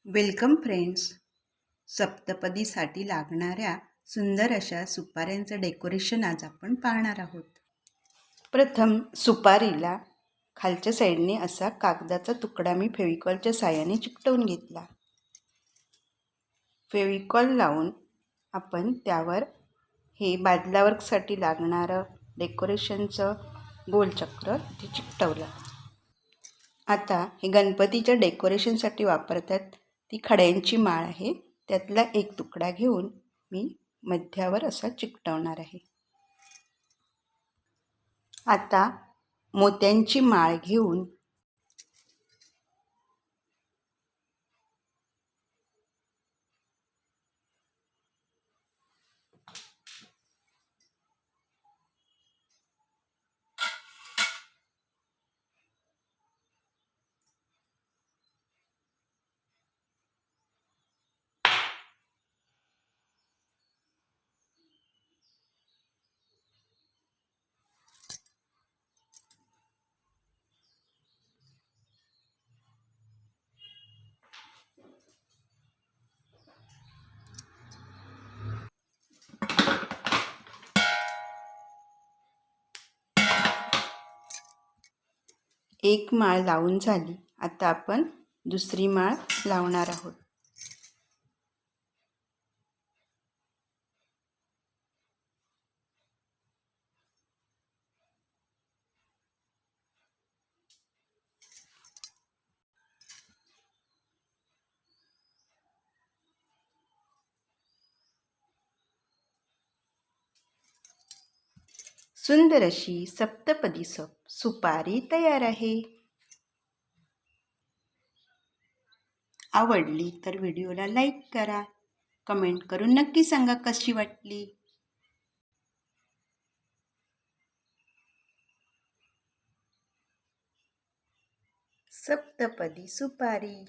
Welcome friends. सप्तपदीसाठी लागणाऱ्या सुंदर अशा सुपाऱ्यांचं डेकोरेशन आज आपण पाहणार आहोत. प्रथम सुपारीला खालच्या साईडने असा कागदाचा तुकडा मी फेविकॉलच्या साहाय्याने चिकटवून घेतला. फेविकॉल लावून आपण त्यावर हे बादलावर्कसाठी लागणारं डेकोरेशनचं गोलचक्र ते चिकटवलं. आता हे गणपतीच्या डेकोरेशनसाठी वापरतात ती खड्यांची माळ आहे. त्यातला एक तुकडा घेऊन मी मध्यावर असा चिकटवणार आहे. आता मोत्यांची माळ घेऊन एक माळ लावून झाली. आता आपण दुसरी माळ लावणार आहोत. सुंदर अशी सप्तपदी सुपारी तयार आहे. आवडली तर व्हिडिओला लाईक करा. कमेंट करून नक्की सांगा कशी वाटली. सप्तपदी सुपारी.